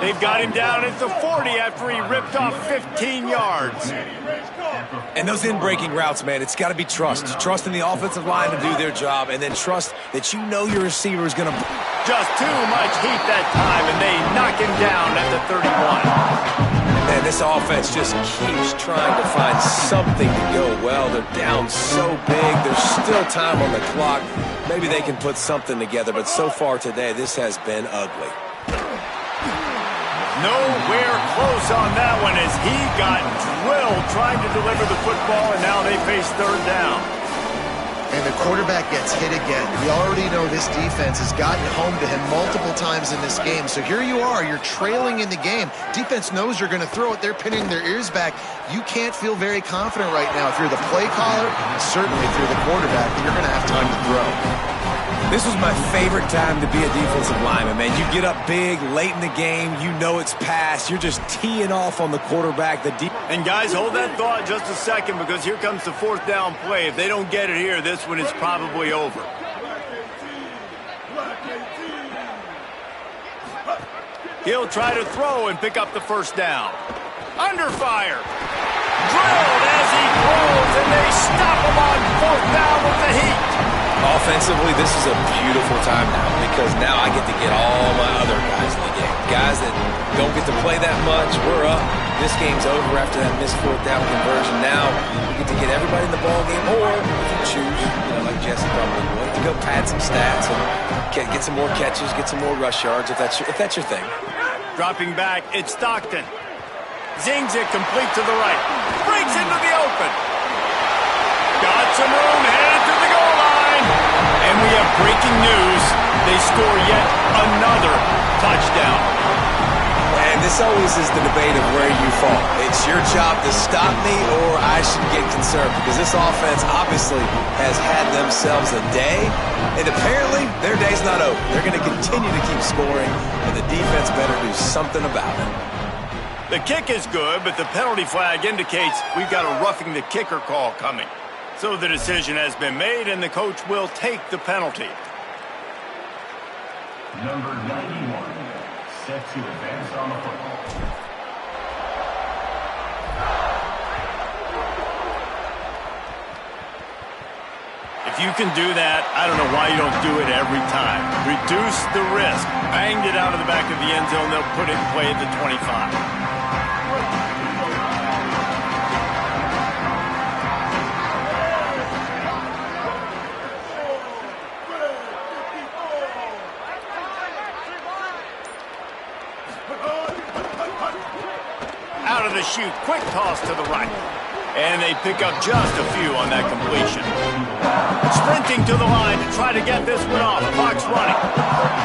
They've got him down at the 40 after he ripped off 15 yards. And those in-breaking routes, man, it's got to be trust. Trust in the offensive line to do their job, and then trust that you know your receiver is going to... Just too much heat that time, and they knock him down at the 31. And this offense just keeps trying to find something to go well. They're down so big. There's still time on the clock. Maybe they can put something together, but so far today, this has been ugly. Nowhere close on that one as he got drilled trying to deliver the football, and now they face third down. And the quarterback gets hit again. We already know this defense has gotten home to him multiple times in this game. So here you are, you're trailing in the game. Defense knows you're going to throw it. They're pinning their ears back. You can't feel very confident right now. If you're the play caller, certainly if you're the quarterback, you're going to have time to throw. This was my favorite time to be a defensive lineman, man. You get up big, late in the game, you know it's past. You're just teeing off on the quarterback. And guys, hold that thought just a second because here comes the fourth down play. If they don't get it here, this one is probably over. He'll try to throw and pick up the first down. Under fire. Drilled as he throws, and they stop him on fourth down with the heat. Offensively, this is a beautiful time now because now I get to get all my other guys in the game. Guys that don't get to play that much, we're up. This game's over after that missed fourth down conversion. Now we get to get everybody in the ball game, or if you choose, like Jesse probably would, to go pad some stats and get some more catches, get some more rush yards if that's your thing. Dropping back, it's Stockton. Zings it complete to the right. Breaks into the open. Got some room, headed to the goal line. And we have breaking news. They score yet another touchdown. And this always is the debate of where you fall. It's your job to stop me or I should get concerned because this offense obviously has had themselves a day. And apparently their day's not over. They're going to continue to keep scoring and the defense better do something about it. The kick is good, but the penalty flag indicates we've got a roughing the kicker call coming. So the decision has been made, and the coach will take the penalty. Number 91, set to advance on the football. If you can do that, I don't know why you don't do it every time. Reduce the risk. Banged it out of the back of the end zone. They'll put it in play at the 25. Out of the chute, quick toss to the right. And they pick up just a few on that completion. Sprinting to the line to try to get this one off. Clock's running.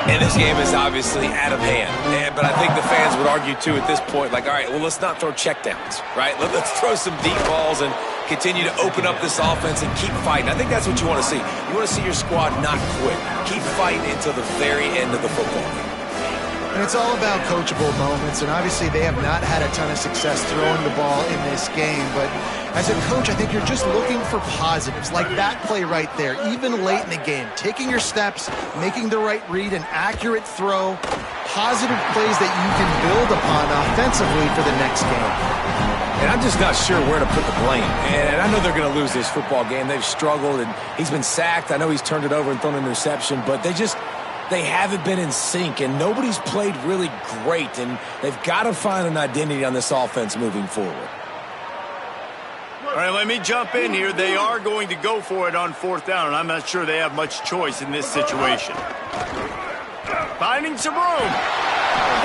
And this game is obviously out of hand. But I think the fans would argue, too, at this point, like, all right, well, let's not throw checkdowns, right? Let's throw some deep balls and continue to open up this offense and keep fighting. I think that's what you want to see. You want to see your squad not quit. Keep fighting until the very end of the football game. And it's all about coachable moments, and obviously they have not had a ton of success throwing the ball in this game, but as a coach, I think you're just looking for positives, like that play right there, even late in the game, taking your steps, making the right read, an accurate throw, positive plays that you can build upon offensively for the next game. And I'm just not sure where to put the blame. And I know they're going to lose this football game. They've struggled, and he's been sacked. I know he's turned it over and thrown an interception, but they haven't been in sync, and nobody's played really great, and they've got to find an identity on this offense moving forward. All right, let me jump in here. They are going to go for it on fourth down, and I'm not sure they have much choice in this situation. Finding some room.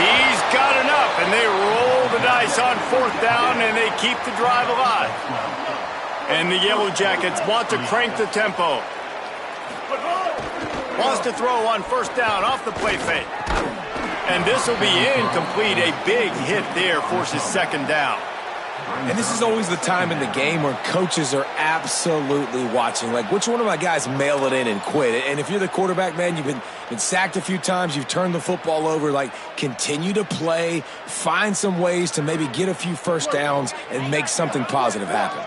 He's got enough, and they roll the dice on fourth down, and they keep the drive alive. And the Yellow Jackets want to crank the tempo. Wants to throw on first down off the play fake. And this will be incomplete. A big hit there forces second down. And this is always the time in the game where coaches are absolutely watching. Like, which one of my guys mail it in and quit? And if you're the quarterback, man, you've been sacked a few times, you've turned the football over, like, continue to play, find some ways to maybe get a few first downs and make something positive happen.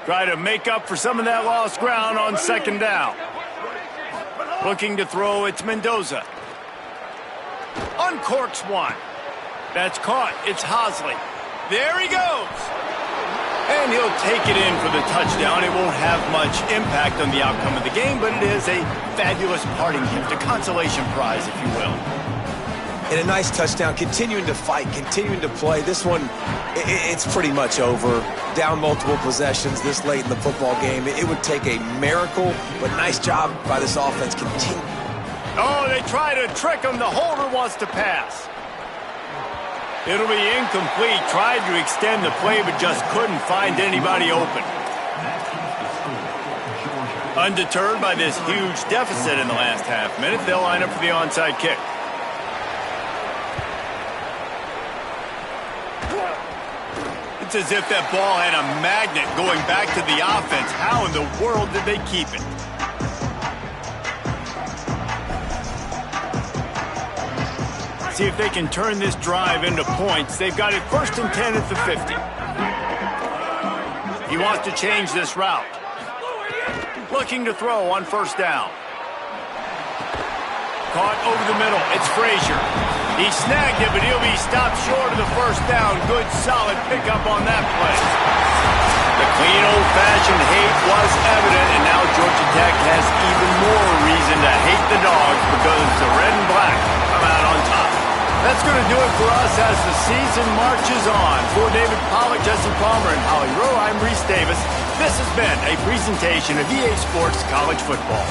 Try to make up for some of that lost ground on second down. Looking to throw, it's Mendoza. Uncorks one. That's caught. It's Hosley. There he goes. And he'll take it in for the touchdown. It won't have much impact on the outcome of the game, but it is a fabulous parting gift, a consolation prize, if you will. And a nice touchdown, continuing to fight, continuing to play. This one, it's pretty much over. Down multiple possessions this late in the football game. It would take a miracle, but nice job by this offense. Oh, they try to trick him. The holder wants to pass. It'll be incomplete. Tried to extend the play, but just couldn't find anybody open. Undeterred by this huge deficit in the last half minute, they'll line up for the onside kick. It's as if that ball had a magnet going back to the offense. How in the world did they keep it? See if they can turn this drive into points. They've got it 1st and 10 at the 50. He wants to change this route. Looking to throw on 1st down. Caught over the middle. It's Frazier. He snagged it, but he'll be stopped short of the 1st down. Good, solid pickup on that play. The clean, old-fashioned hate was evident, and now Georgia Tech has even more reason to hate the Dogs because the red and black come out on top. That's going to do it for us as the season marches on. For David Pollack, Jesse Palmer, and Holly Rowe, I'm Reese Davis. This has been a presentation of EA Sports College Football.